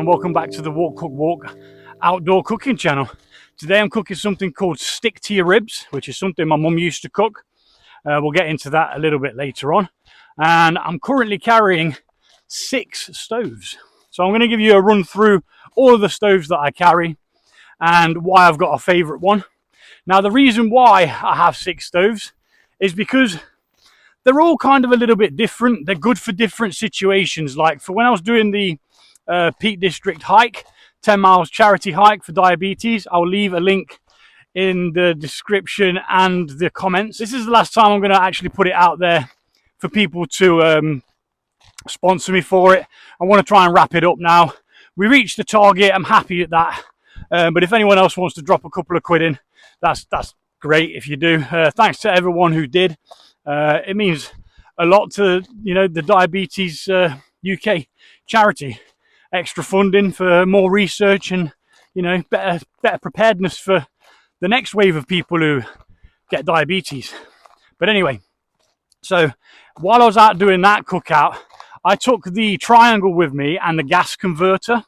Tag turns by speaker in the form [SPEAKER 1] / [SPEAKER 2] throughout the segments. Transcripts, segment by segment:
[SPEAKER 1] welcome back to the Walk Cook Walk outdoor cooking channel. Today I'm cooking something called stick to your ribs, which is something my mum used to cook. We'll get into that a little bit later on. And I'm currently carrying 6 stoves. So I'm going to give you a run through all of the stoves that I carry and why I've got a favourite one. Now the reason why I have 6 stoves is because they're all kind of a little bit different. They're good for different situations. Like for when I was doing the Peak District hike, 10 miles charity hike for diabetes, I'll leave a link in the description and the comments. This is the last time I'm going to actually put it out there for people to sponsor me for it. I want to try and wrap it up now. We reached the target. I'm happy at that. But if anyone else wants to drop a couple of quid in, that's great if you do. Thanks to everyone who did. It means a lot to, you know, the Diabetes UK charity. Extra funding for more research and, you know, better preparedness for the next wave of people who get diabetes. But anyway, so while I was out doing that cookout, I took the triangle with me and the gas converter,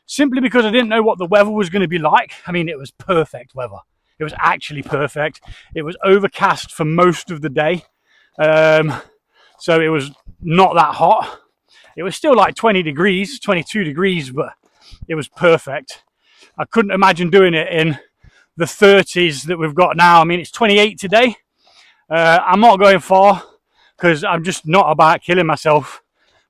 [SPEAKER 1] simply because I didn't know what the weather was going to be like. I mean, it was perfect weather. It was actually perfect. It was overcast for most of the day. So it was not that hot. It was still like 20 degrees, 22 degrees, but it was perfect. I couldn't imagine doing it in the 30s that we've got now. I mean, it's 28 today. I'm not going far because I'm just not about killing myself.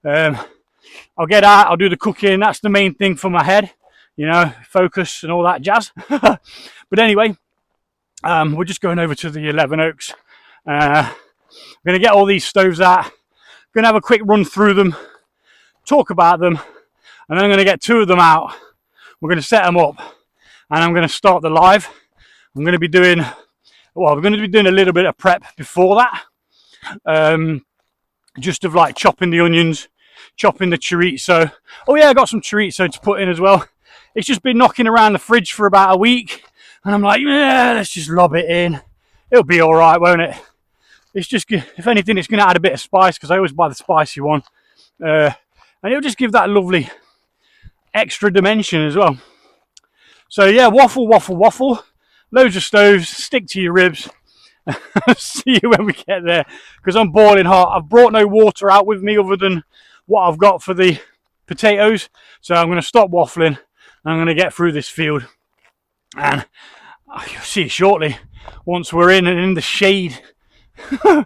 [SPEAKER 1] I'll get out, I'll do the cooking. That's the main thing for my head, you know, focus and all that jazz. But anyway, we're just going over to the 11 Oaks. I'm going to get all these stoves out. Going to have a quick run through them, talk about them, and then I'm going to get 2 of them out. We're going to set them up, and I'm going to start the live. I'm going to be doing, well, we're going to be doing a little bit of prep before that, just of like chopping the onions, chopping the chorizo. Oh yeah, I got some chorizo to put in as well. It's just been knocking around the fridge for about a week, and I'm like, yeah, let's just lob it in. It'll be all right, won't it? It's just, if anything, it's going to add a bit of spice because I always buy the spicy one, and it'll just give that lovely extra dimension as well. So yeah, waffle, loads of stoves, stick to your ribs. See you when we get there because I'm boiling hot. I've brought no water out with me other than what I've got for the potatoes, so I'm going to stop waffling and I'm going to get through this field, and you'll see shortly once we're in and in the shade. Give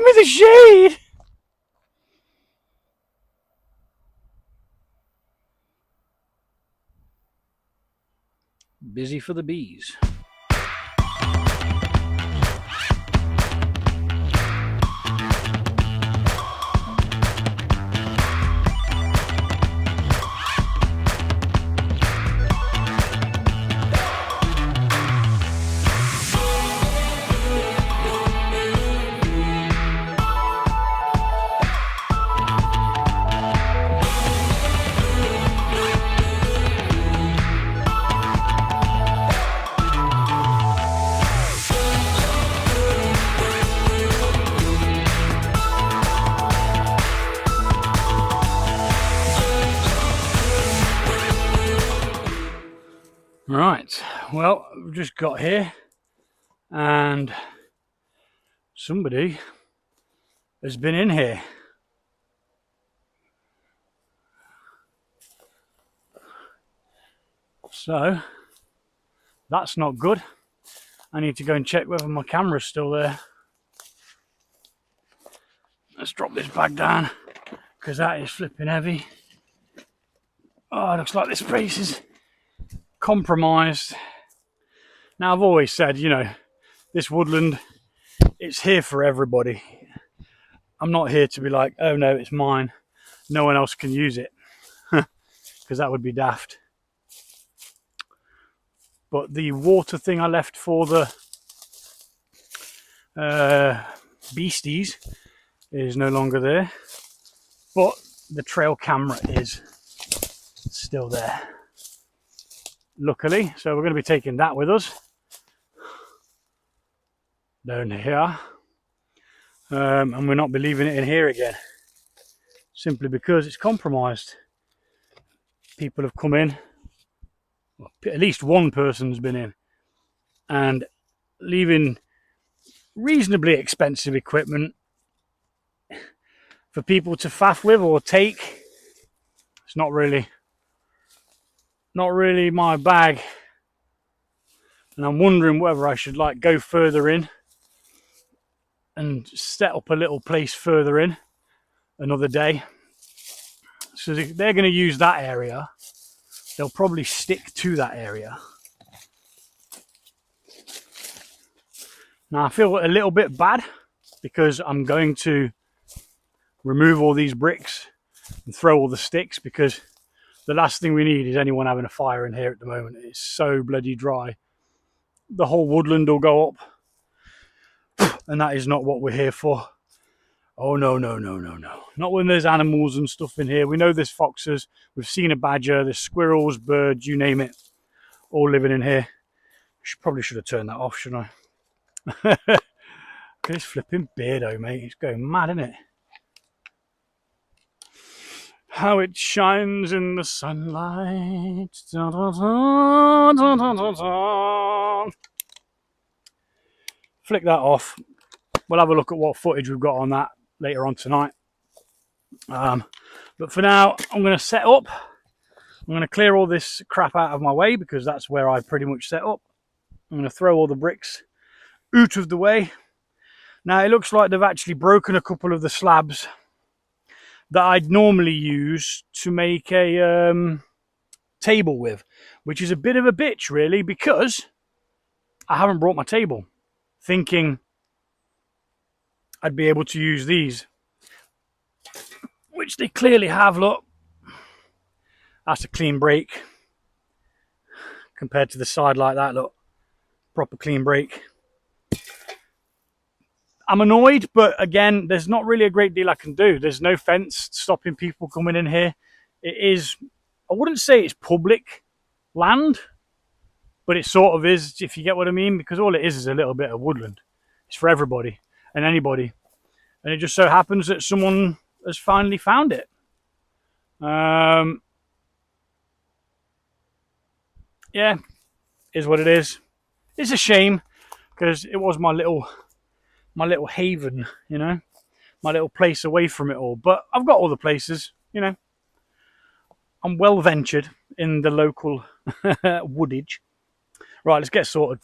[SPEAKER 1] me the shade. Busy for the bees. Right, well, we've just got here and somebody has been in here. So that's not good. I need to go and check whether my camera's still there. Let's drop this bag down because that is flipping heavy. Oh, it looks like this place is compromised. Now I've always said, you know, this woodland, it's here for everybody. I'm not here to be like, oh no, it's mine, no one else can use it, because that would be daft. But the water thing I left for the beasties is no longer there, but the trail camera is still there, luckily. So we're going to be taking that with us down here, and we're not be leaving it in here again simply because it's compromised. people have come in, well, at least one person's been in, and leaving reasonably expensive equipment for people to faff with or take. It's not really my bag, and I'm wondering whether I should like go further in and set up a little place further in another day. So they're going to use that area. They'll probably stick to that area. Now I feel a little bit bad because I'm going to remove all these bricks and throw all the sticks, because the last thing we need is anyone having a fire in here at the moment. It's so bloody dry. The whole woodland will go up, and that is not what we're here for. Oh no, no, no, no, no. Not when there's animals and stuff in here. We know there's foxes, we've seen a badger, there's squirrels, birds, you name it, all living in here. Probably should have turned that off, shouldn't I? This flipping beardo, mate. It's going mad, isn't it? How it shines in the sunlight. Da, da, da, da, da, da, da. Flick that off. We'll have a look at what footage we've got on that later on tonight. But for now, I'm going to set up. I'm going to clear all this crap out of my way, because that's where I pretty much set up. I'm going to throw all the bricks out of the way. Now it looks like they've actually broken a couple of the slabs that I'd normally use to make a table with, which is a bit of a bitch really, because I haven't brought my table, thinking I'd be able to use these, which they clearly have. Look, that's a clean break compared to the side like that. Look, proper clean break. I'm annoyed, but again, there's not really a great deal I can do. There's no fence stopping people coming in here. It is, I wouldn't say it's public land, but it sort of is, if you get what I mean, because all it is a little bit of woodland. It's for everybody and anybody. And it just so happens that someone has finally found it. Yeah, is what it is. It's a shame, because it was my little haven, you know, my little place away from it all. But I've got all the places, you know. I'm well ventured in the local woodage. Right, let's get sorted.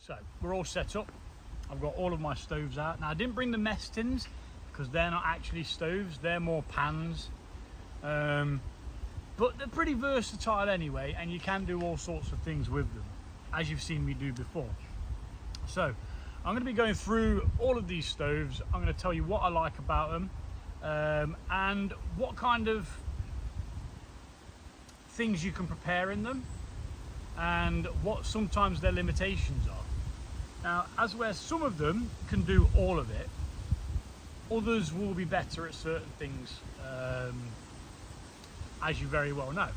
[SPEAKER 1] So we're all set up. I've got all of my stoves out. Now I didn't bring the mess tins because they're not actually stoves, they're more pans. But they're pretty versatile anyway, and you can do all sorts of things with them, as you've seen me do before. So I'm going to be going through all of these stoves. I'm going to tell you what I like about them, and what kind of things you can prepare in them, and what sometimes their limitations are. Now, as where some of them can do all of it, others will be better at certain things, as you very well know.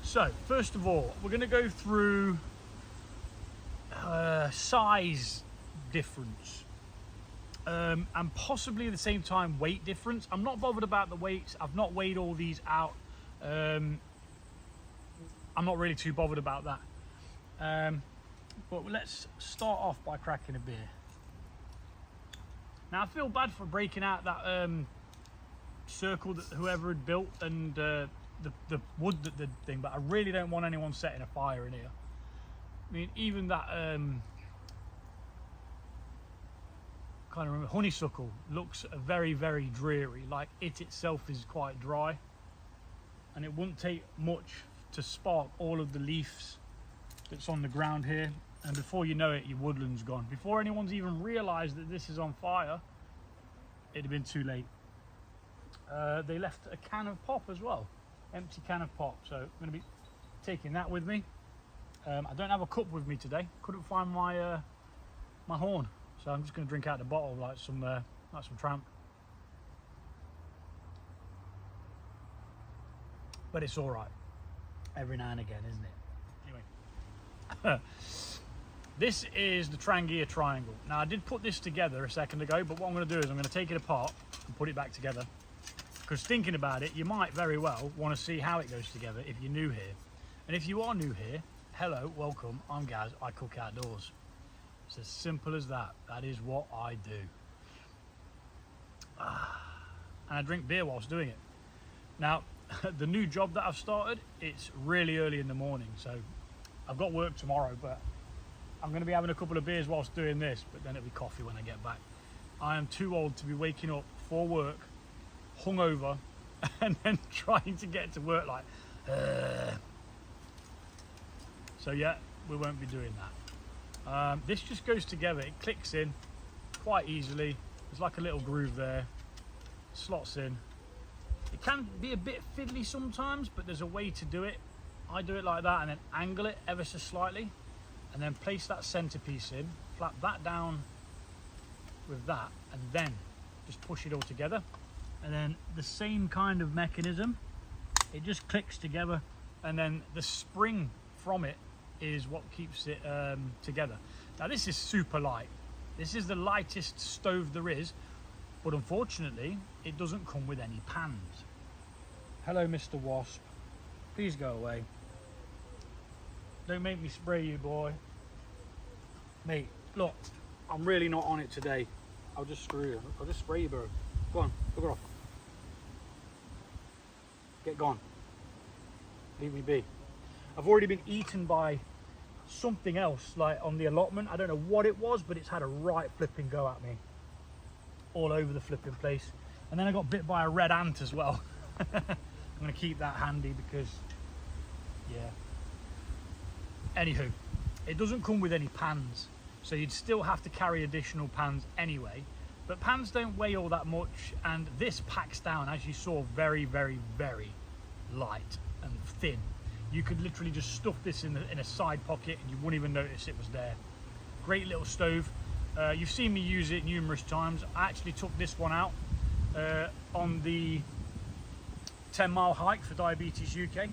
[SPEAKER 1] So, first of all, we're going to go through, size difference, and possibly at the same time weight difference. I'm not bothered about the weights. I've not weighed all these out. I'm not really too bothered about that. But let's start off by cracking a beer. Now I feel bad for breaking out that circle that whoever had built and the wood that the thing, but I really don't want anyone setting a fire in here. I mean, even that kind of honeysuckle looks very, very dreary. Like it itself is quite dry, and it wouldn't take much to spark all of the leaves that's on the ground here, and before you know it, your woodland's gone. Before anyone's even realized that this is on fire, it'd have been too late. They left a can of pop as well, empty can of pop, so I'm going to be taking that with me. I don't have a cup with me today. Couldn't find my my horn, so I'm just going to drink out the bottle like some tramp. But it's all right every now and again, isn't it? Anyway, this is the TRANGIA triangle. Now I did put this together a second ago, but what I'm going to do is I'm going to take it apart and put it back together, because thinking about it, you might very well want to see how it goes together if you're new here. And if you are new here, hello, welcome, I'm Gaz, I cook outdoors. It's as simple as that. That is what I do. And I drink beer whilst doing it. Now, the new job that I've started, it's really early in the morning, so I've got work tomorrow, but I'm going to be having a couple of beers whilst doing this, but then it'll be coffee when I get back. I am too old to be waking up for work, hungover, and then trying to get to work like, So yeah, we won't be doing that. This just goes together, it clicks in quite easily. There's like a little groove there, slots in. It can be a bit fiddly sometimes, but there's a way to do it. I do it like that and then angle it ever so slightly, and then place that centerpiece in, flap that down with that, and then just push it all together. And then the same kind of mechanism, it just clicks together, and then the spring from it is what keeps it together. Now this is super light. This is the lightest stove there is, but unfortunately it doesn't come with any pans. Hello Mr. Wasp, please go away. Don't make me spray you, boy. Mate, look, I'm really not on it today. I'll just screw you. I'll just spray you, bro. Go on, bugger off. Get gone. Leave me be. I've already been eaten by something else, like on the allotment. I don't know what it was, but it's had a right flipping go at me. All over the flipping place. And then I got bit by a red ant as well. I'm going to keep that handy because, yeah. Anywho, it doesn't come with any pans, so you'd still have to carry additional pans anyway. But pans don't weigh all that much, and this packs down, as you saw, very, very, very light and thin. You could literally just stuff this in a side pocket and you wouldn't even notice it was there. Great little stove. You've seen me use it numerous times. I actually took this one out on the 10-mile hike for Diabetes UK,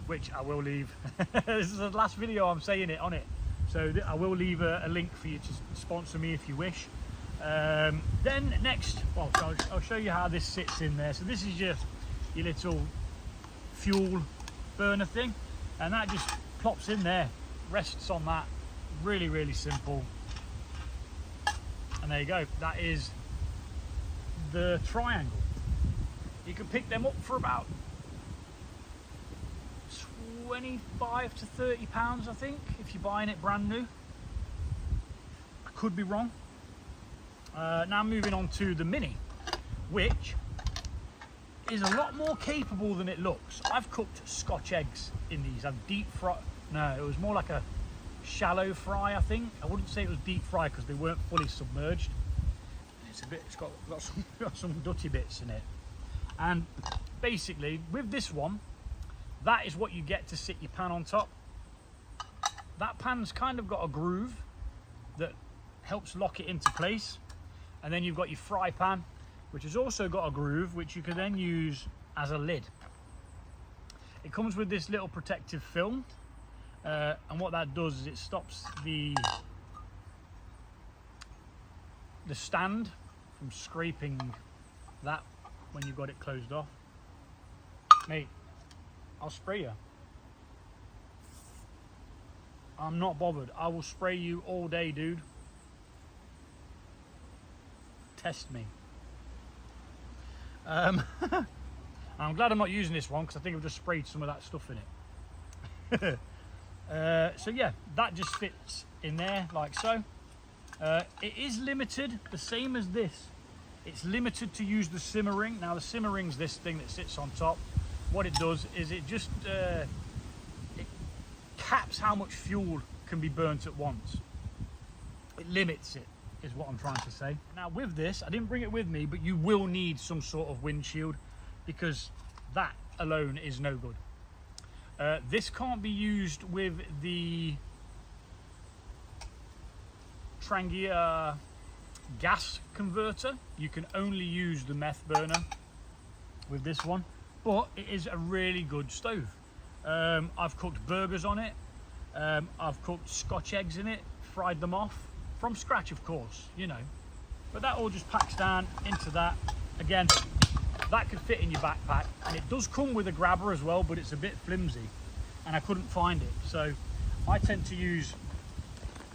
[SPEAKER 1] which I will leave. This is the last video I'm saying it on it, so I will leave a link for you to sponsor me if you wish. Then next, well, I'll show you how this sits in there. So this is your little fuel burner thing, and that just plops in there, rests on that. Really, really simple. And there you go, that is the triangle. You can pick them up for about 25 to 30 pounds, I think, if you're buying it brand new. I could be wrong. Now moving on to the mini, which is a lot more capable than it looks. I've cooked Scotch eggs in these. I've deep fried. No, it was more like a shallow fry, I think. I wouldn't say it was deep fry because they weren't fully submerged. It's got some dutty bits in it. And basically with this one, that is what you get to sit your pan on top. That pan's kind of got a groove that helps lock it into place, and then you've got your fry pan, which has also got a groove which you can then use as a lid. It comes with this little protective film, and what that does is it stops the the stand from scraping that when you've got it closed off. Mate, I'll spray you. I'm not bothered. I will spray you all day, dude. Test me. I'm glad I'm not using this one because I think I've just sprayed some of that stuff in it. So yeah, that just fits in there like so. It is limited, the same as this. It's limited to use the simmer ring. Now the simmer ring's this thing that sits on top. What it does is it just it caps how much fuel can be burnt at once. It limits it, is what I'm trying to say. Now with this, I didn't bring it with me, but you will need some sort of windshield because that alone is no good. This can't be used with the TRANGIA gas converter. You can only use the meth burner with this one, but it is a really good stove. I've cooked burgers on it. I've cooked Scotch eggs in it, fried them off from scratch, of course, you know. But that all just packs down into that. Again, that could fit in your backpack, and it does come with a grabber as well, but it's a bit flimsy and I couldn't find it. So I tend to use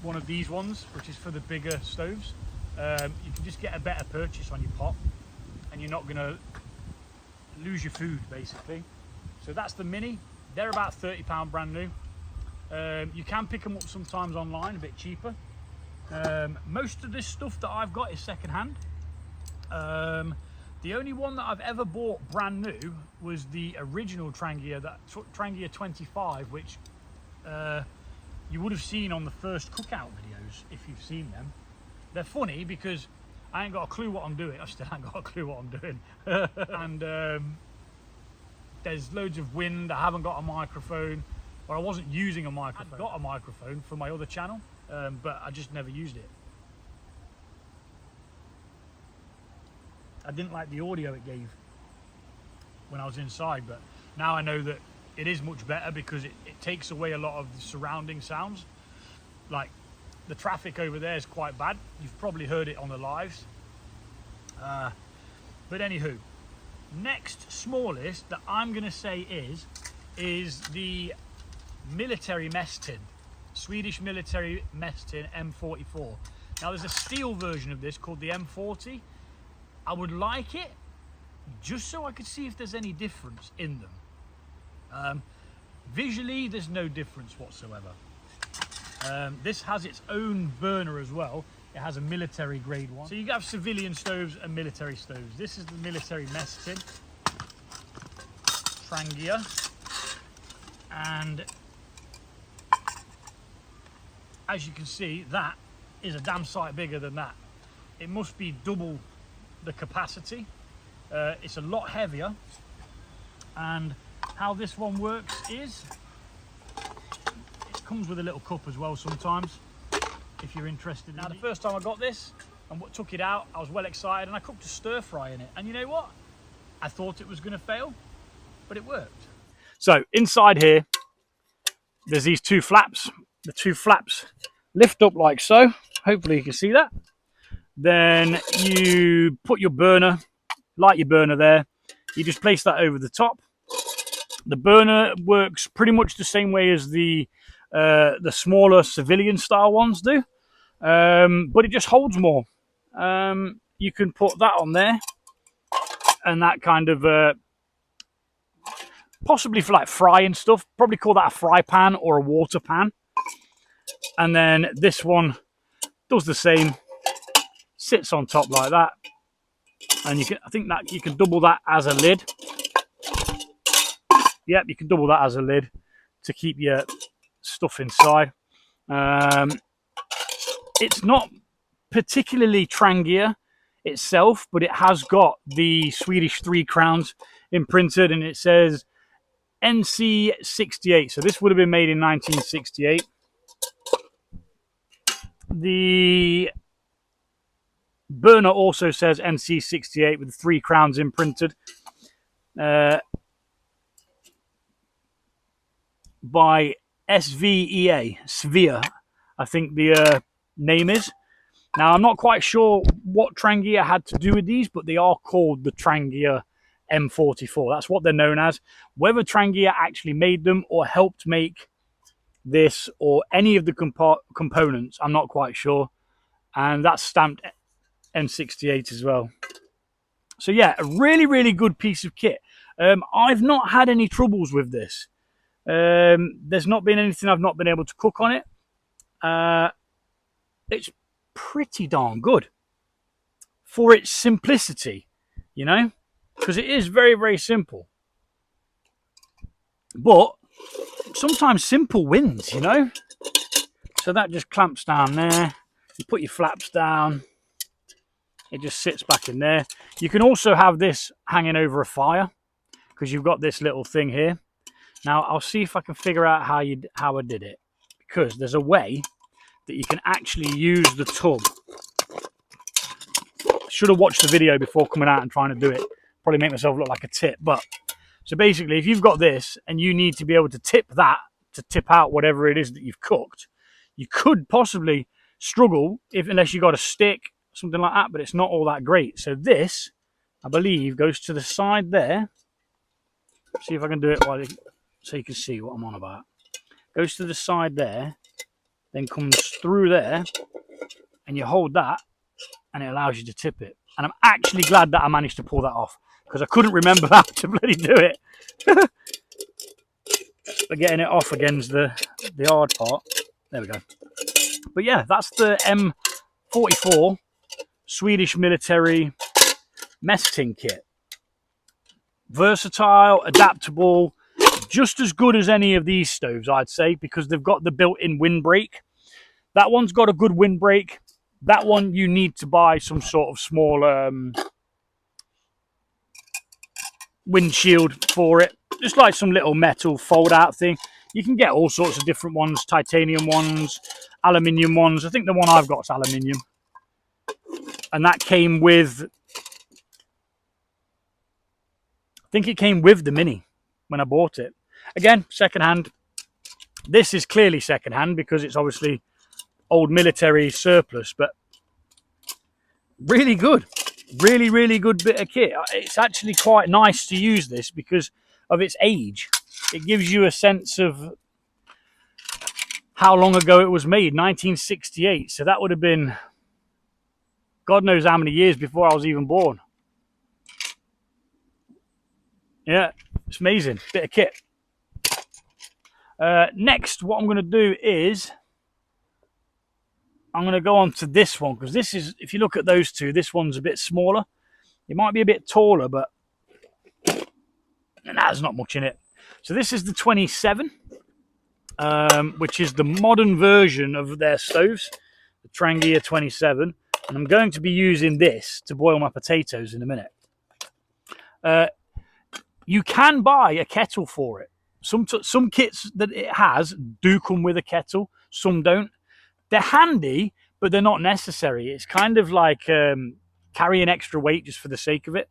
[SPEAKER 1] one of these ones, which is for the bigger stoves. You can just get a better purchase on your pot and you're not gonna lose your food basically. So that's the mini. They're about £30 brand new. You can pick them up sometimes online, a bit cheaper. Most of this stuff that I've got is secondhand. The only one that I've ever bought brand new was the original TRANGIA, that TRANGIA 25, which you would have seen on the first cookout videos if you've seen them. They're funny because I ain't got a clue what I'm doing. I still ain't got a clue what I'm doing. And there's loads of wind. I haven't got a microphone, or I wasn't using a microphone. I've got a microphone for my other channel, but I just never used it. I didn't like the audio it gave when I was inside, but now I know that it is much better because it takes away a lot of the surrounding sounds. Like the traffic over there is quite bad. You've probably heard it on the lives. But anywho, next smallest that I'm going to say is the military mess tin. Swedish military mess tin M44. Now there's a steel version of this called the M40. I would like it just so I could see if there's any difference in them. Visually, there's no difference whatsoever. This has its own burner as well. It has a military grade one. So you have civilian stoves and military stoves. This is the military mess tin, TRANGIA, and as you can see, that is a damn sight bigger than that. It must be double the capacity. It's a lot heavier, and how this one works is it comes with a little cup as well sometimes if you're interested. Now the first time I got this and took it out, I was well excited and I cooked a stir fry in it, and you know what, I thought it was going to fail, but it worked. So inside here there's these two flaps. The two flaps lift up like so. Hopefully you can see that. Then you put your burner, light your burner there. You just place that over the top. The burner works pretty much the same way as the smaller civilian style ones do, but it just holds more. You can put that on there, and that kind of possibly for like frying stuff. Probably call that a fry pan or a water pan. And then this one does the same. Sits on top like that, and you can, I think that you can double that as a lid. Yep, you can double that as a lid to keep your stuff inside. It's not particularly TRANGIA itself, but it has got the Swedish 3 crowns imprinted, and it says NC68. So this would have been made in 1968. The burner also says NC68 with 3 crowns imprinted by SVEA, Svea, I think the name is. Now, I'm not quite sure what Trangia had to do with these, but they are called the Trangia M44. That's what they're known as. Whether Trangia actually made them or helped make this or any of the components, I'm not quite sure. And that's stamped M68 as well. So yeah, a really, really good piece of kit. I've not had any troubles with this. There's not been anything I've not been able to cook on it. It's pretty darn good for its simplicity, you know, because it is very, very simple. But sometimes simple wins, you know. So that just clamps down there. You put your flaps down. It just sits back in there. You can also have this hanging over a fire because you've got this little thing here. Now, I'll see if I can figure out how I did it, because there's a way that you can actually use the tub. Should have watched the video before coming out and trying to do it. Probably make myself look like a tit. But so basically, if you've got this and you need to be able to tip that to tip out whatever it is that you've cooked, you could possibly struggle unless you got a stick, something like that. But it's not all that great. So this, I believe, goes to the side there. See if I can do it so you can see what I'm on about. Goes to the side there, then comes through there, and you hold that, and it allows you to tip it. And I'm actually glad that I managed to pull that off, because I couldn't remember how to bloody do it. But getting it off against the hard part. There we go. But yeah, that's the M44 Swedish military mess tin kit. Versatile, adaptable, just as good as any of these stoves, I'd say, because they've got the built-in windbreak. That one's got a good windbreak. That one, you need to buy some sort of small windshield for it. Just like some little metal fold-out thing. You can get all sorts of different ones, titanium ones, aluminium ones. I think the one I've got is aluminium. And that came with... I think it came with the Mini when I bought it. Again, second-hand. This is clearly second-hand because it's obviously old military surplus, but really good. Really, really good bit of kit. It's actually quite nice to use this because of its age. It gives you a sense of how long ago it was made, 1968. So that would have been God knows how many years before I was even born. Yeah, it's amazing. Bit of kit. Next, what I'm going to do is I'm going to go on to this one, because this is, if you look at those two, this one's a bit smaller. It might be a bit taller, but there's not much in it. So this is the 27, which is the modern version of their stoves, the Trangia 27. And I'm going to be using this to boil my potatoes in a minute. You can buy a kettle for it. Some kits that it has do come with a kettle. Some don't. They're handy, but they're not necessary. It's kind of like carrying extra weight just for the sake of it.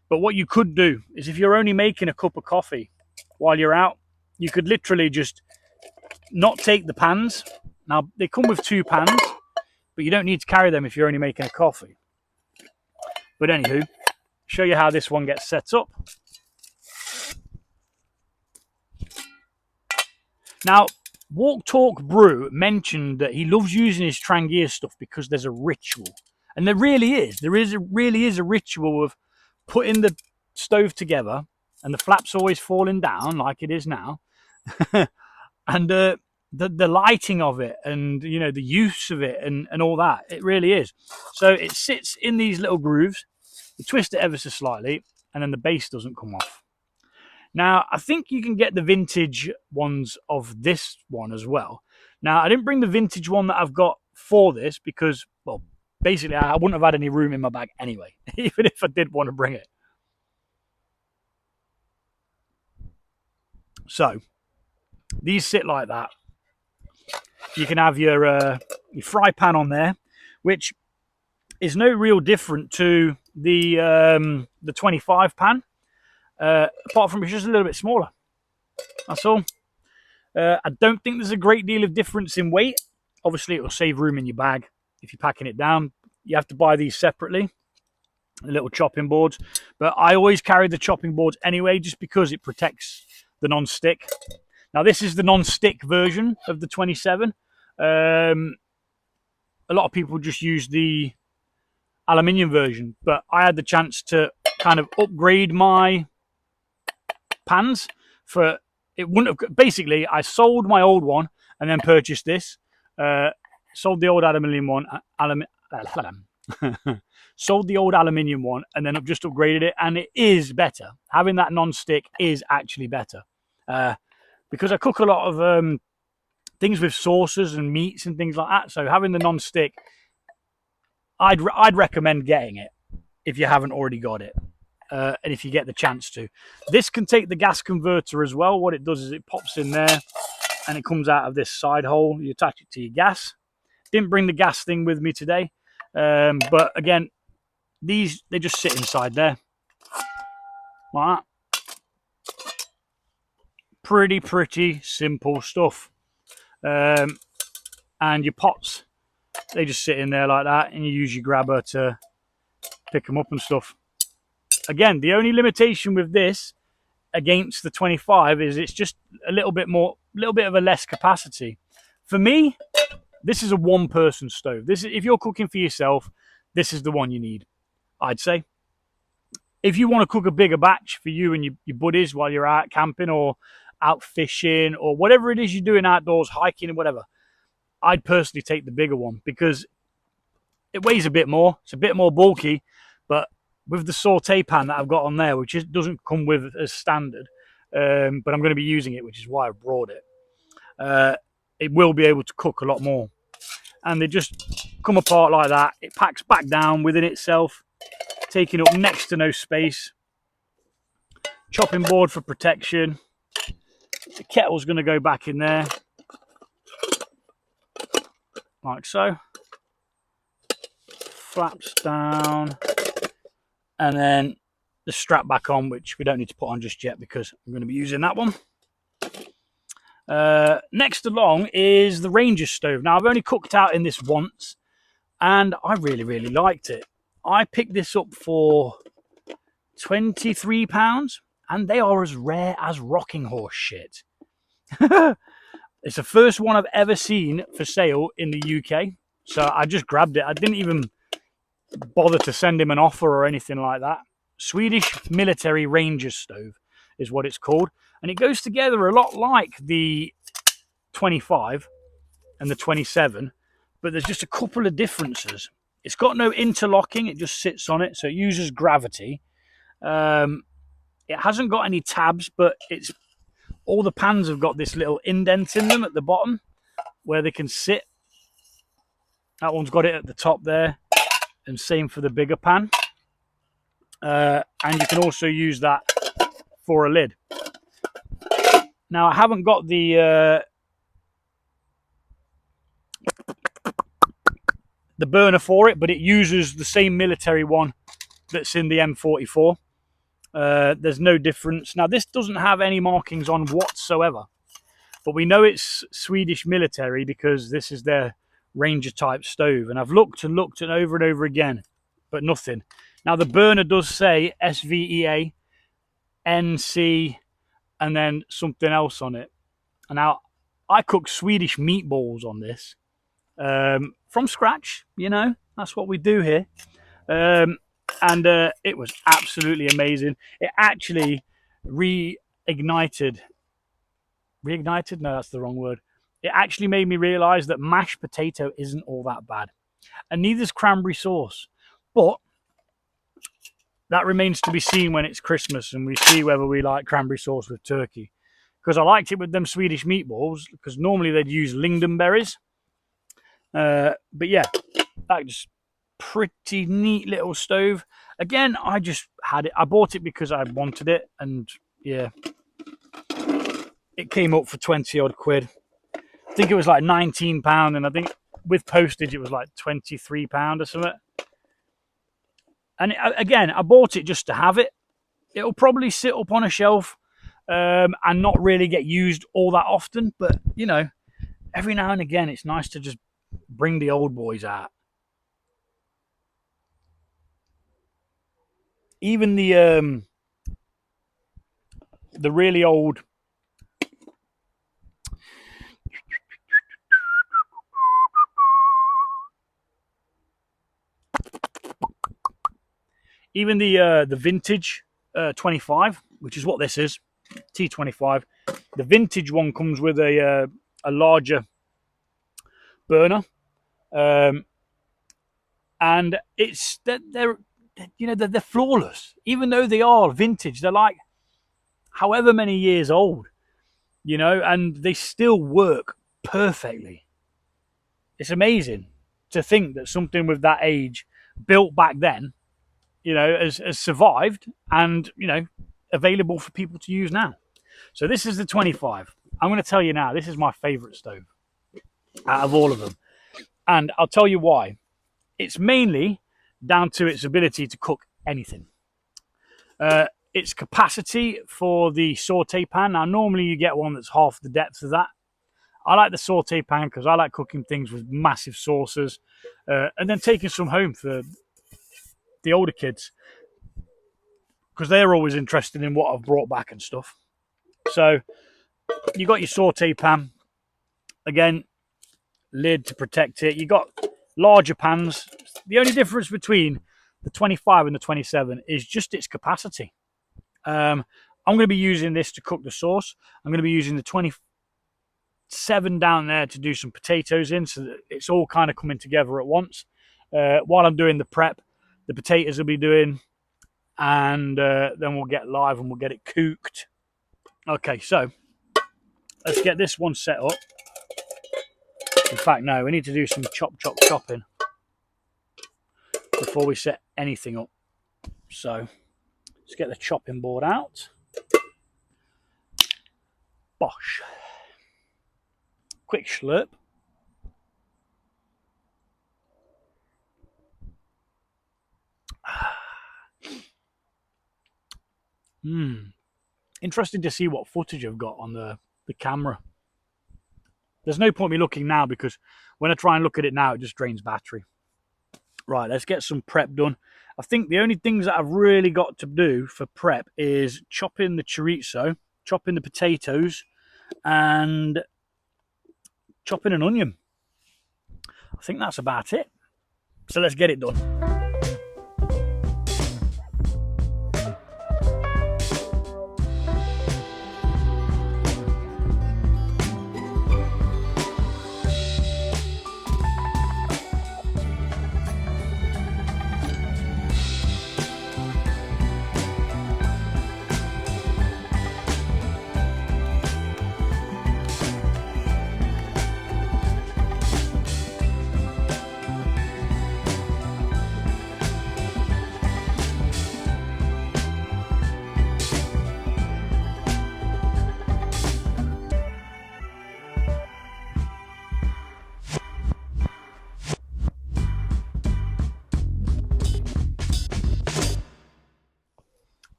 [SPEAKER 1] But what you could do is, if you're only making a cup of coffee while you're out, you could literally just not take the pans. Now, they come with 2 pans, but you don't need to carry them if you're only making a coffee. But anywho, show you how this one gets set up. Now, Walk Talk Brew mentioned that he loves using his Trangia stuff because there's a ritual. And there really is. Really is a ritual of putting the stove together and the flaps always falling down like it is now. And the lighting of it and, you know, the use of it and all that. It really is. So it sits in these little grooves. You twist it ever so slightly and then the base doesn't come off. Now, I think you can get the vintage ones of this one as well. Now, I didn't bring the vintage one that I've got for this because, well, basically I wouldn't have had any room in my bag anyway, even if I did want to bring it. So, these sit like that. You can have your fry pan on there, which is no real different to the 25 pan. Apart from it's just a little bit smaller. That's all. I don't think there's a great deal of difference in weight. Obviously, it will save room in your bag. if you're packing it down. You have to buy these separately, the little chopping boards. But I always carry the chopping boards anyway, just because it protects the non-stick. Now, this is the non-stick version of the 27. A lot of people just use the aluminium version, but I had the chance to kind of upgrade my pans for it. Wouldn't have basically, I sold my old one and then purchased this. Sold the old aluminium one, sold the old aluminium one, and then I've just upgraded it, and it is better. Having that non-stick is actually better, because I cook a lot of things with sauces and meats and things like that. So having the non-stick, I'd recommend getting it if you haven't already got it, and if you get the chance to. This can take the gas converter as well. What it does is it pops in there, and it comes out of this side hole. You attach it to your gas. Didn't bring the gas thing with me today, but again, they just sit inside there like that. Pretty simple stuff. And your pots, they just sit in there like that, and you use your grabber to pick them up and stuff. Again, the only limitation with this against the 25 is it's just a little bit of a less capacity. For me, this is a one-person stove. If you're cooking for yourself, this is the one you need, I'd say. If you want to cook a bigger batch for you and your buddies while you're out camping or out fishing or whatever it is you're doing outdoors, hiking and whatever, I'd personally take the bigger one because it weighs a bit more. It's a bit more bulky, but with the saute pan that I've got on there, which doesn't come with as standard, but I'm going to be using it, which is why I brought it. It will be able to cook a lot more. And they just come apart like that. It packs back down within itself, taking up next to no space. Chopping board for protection. The kettle's going to go back in there, like so. Flaps down. And then the strap back on, which we don't need to put on just yet because I'm going to be using that one. Next along is the Ranger stove. Now, I've only cooked out in this once, and I really liked it. I picked this up for £23, and they are as rare as rocking horse shit. It's the first one I've ever seen for sale in the UK, so I just grabbed it. I didn't even bother to send him an offer or anything like that. Swedish military Ranger stove is what it's called. And it goes together a lot like the 25 and the 27, but there's just a couple of differences. It's got no interlocking, it just sits on it, so it uses gravity. It hasn't got any tabs, but all the pans have got this little indent in them at the bottom where they can sit. That one's got it at the top there, and same for the bigger pan. And you can also use that for a lid. Now, I haven't got the burner for it, but it uses the same military one that's in the M44. There's no difference. Now, this doesn't have any markings on whatsoever, but we know it's Swedish military because this is their Ranger type stove. And I've looked and over again, but nothing. Now, the burner does say SVEA, NC, and then something else on it. And now I cook Swedish meatballs on this from scratch. You know, that's what we do here. And it was absolutely amazing. It actually reignited. No, that's the wrong word. It actually made me realize that mashed potato isn't all that bad, and neither's cranberry sauce. But that remains to be seen when it's Christmas and we see whether we like cranberry sauce with turkey. Because I liked it with them Swedish meatballs, because normally they'd use lingonberries. But yeah, that just pretty neat little stove. Again, I just had it. I bought it because I wanted it, and yeah, it came up for 20 odd quid. I think it was like £19, and I think with postage it was like £23 or something. And again, I bought it just to have it. It'll probably sit up on a shelf and not really get used all that often. But, you know, every now and again, it's nice to just bring the old boys out even the really old, even the vintage 25, which is what this is, T25. The vintage one comes with a larger burner, and they're flawless. Even though they are vintage, they're like however many years old, and they still work perfectly. It's amazing to think that something with that age, built back then, has survived and, available for people to use now. So this is the 25. I'm going to tell you now, this is my favorite stove out of all of them. And I'll tell you why. It's mainly down to its ability to cook anything. Its capacity for the saute pan. Now, normally you get one that's half the depth of that. I like the saute pan because I like cooking things with massive sauces, and then taking some home for the older kids because they're always interested in what I've brought back and stuff. So you got your saute pan, again, lid to protect it. You got larger pans. The only difference between the 25 and the 27 is just its capacity. I'm going to be using this to cook the sauce. I'm going to be using the 27 down there to do some potatoes in, so that it's all kind of coming together at once. While I'm doing the prep, the potatoes will be doing, and then we'll get live and we'll get it cooked. Okay, so let's get this one set up. In fact, no, we need to do some chopping before we set anything up. So let's get the chopping board out. Bosh. Quick slurp. Interesting to see what footage I've got on the camera. There's no point me looking now because when I try and look at it now, it just drains battery. Right, let's get some prep done. I think the only things that I've really got to do for prep is chopping the chorizo, chopping the potatoes, and chopping an onion. I think that's about it. So let's get it done.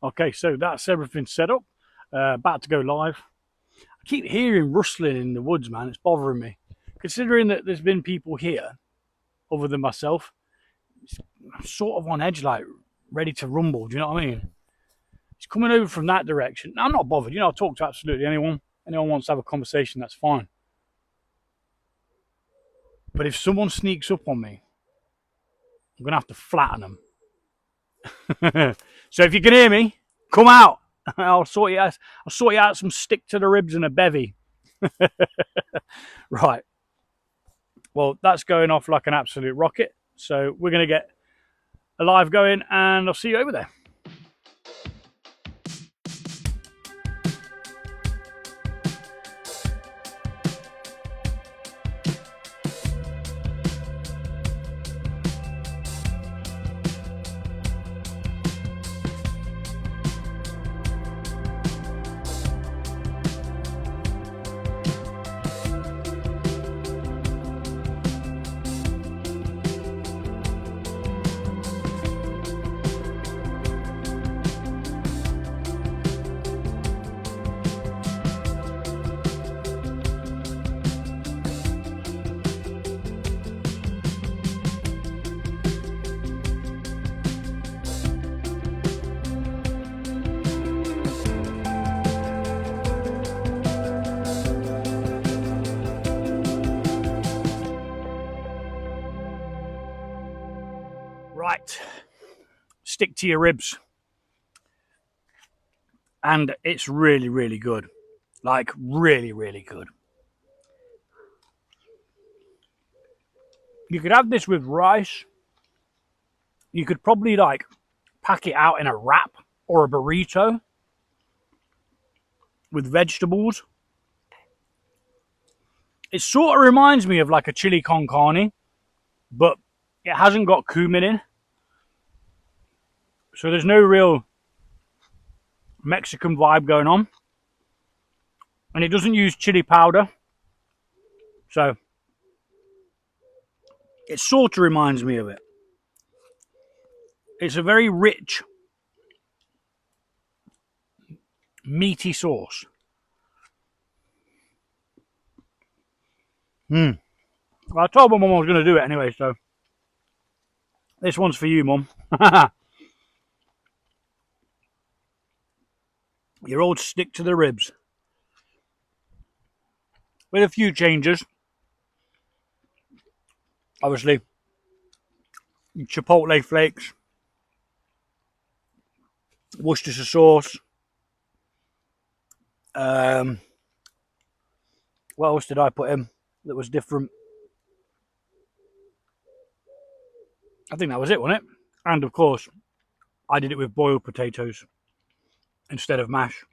[SPEAKER 1] Okay, so that's everything set up. About to go live. I keep hearing rustling in the woods, man. It's bothering me. Considering that there's been people here, other than myself, I'm sort of on edge, like ready to rumble. Do you know what I mean? It's coming over from that direction. I'm not bothered. I'll talk to absolutely anyone. Anyone wants to have a conversation, that's fine. But if someone sneaks up on me, I'm going to have to flatten them. So if you can hear me, come out. I'll sort you out. I'll sort you out some stick to the ribs and a bevy. Right. Well, that's going off like an absolute rocket. So we're going to get a live going, and I'll see you over there. stick to your ribs. And it's really, really good. Like, really, really good. You could have this with rice. You could probably, like, pack it out in a wrap or a burrito with vegetables. It sort of reminds me of like a chili con carne, but it hasn't got cumin in. So there's no real Mexican vibe going on. And it doesn't use chili powder. So it sort of reminds me of it. It's a very rich, meaty sauce. Well, I told my mum I was going to do it anyway, so this one's for you, Mum. Your old stick to the ribs. With a few changes. Obviously, chipotle flakes, Worcestershire sauce. What else did I put in that was different? I think that was it, wasn't it? And of course, I did it with boiled potatoes instead of mash.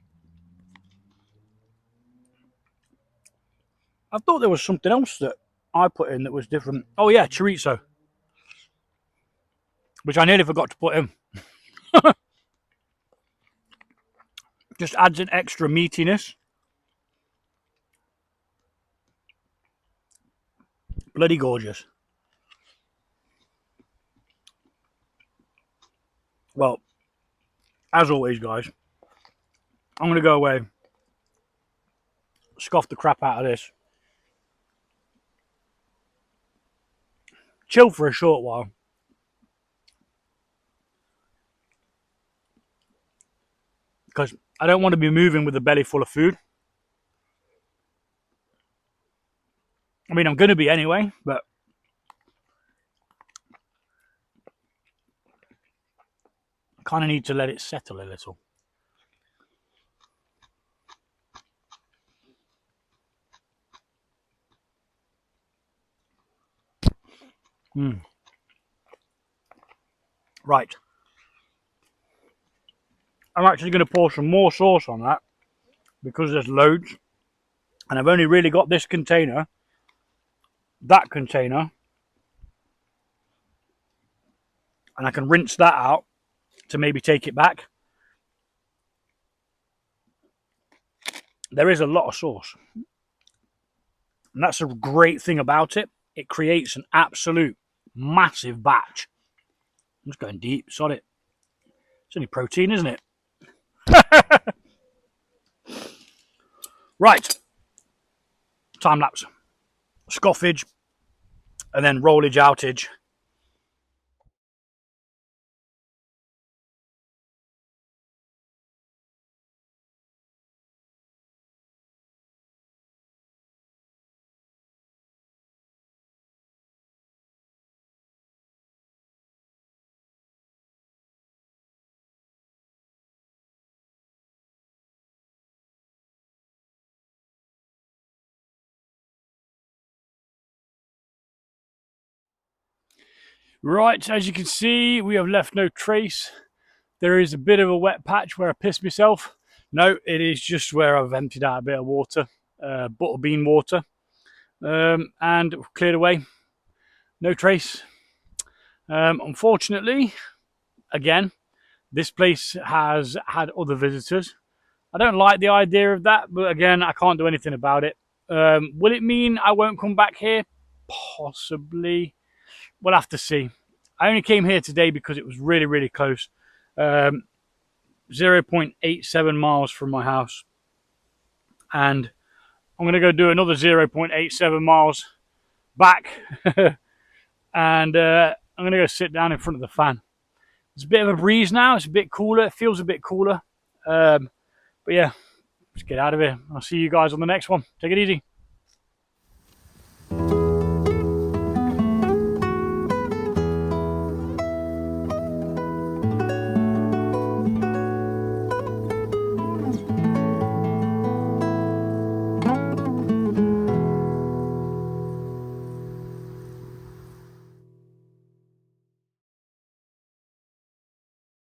[SPEAKER 1] I thought there was something else that I put in that was different. Oh yeah, chorizo, which I nearly forgot to put in. Just adds an extra meatiness. Bloody gorgeous. Well, as always, guys, I'm going to go away, scoff the crap out of this, chill for a short while, because I don't want to be moving with a belly full of food. I mean, I'm going to be anyway, but I kind of need to let it settle a little. Right. I'm actually going to pour some more sauce on that because there's loads. And I've only really got this container, that container, and I can rinse that out to maybe take it back. There is a lot of sauce. And that's a great thing about it. It creates an absolute massive batch. I'm just going deep, sod it. It's only protein, isn't it? Right. Time lapse. Scoffage. And then rollage outage. Right, as you can see, we have left no trace. There is a bit of a wet patch where I pissed myself. No, it is just where I've emptied out a bit of water, butterbean water, and cleared away. No trace. Unfortunately, again, this place has had other visitors. I don't like the idea of that, but again, I can't do anything about it. Will it mean I won't come back here? Possibly. We'll have to see. I only came here today because it was really, really close. 0.87 miles from my house. And I'm going to go do another 0.87 miles back. And I'm going to go sit down in front of the fan. It's a bit of a breeze now. It's a bit cooler. It feels a bit cooler. But yeah, let's get out of here. I'll see you guys on the next one. Take it easy.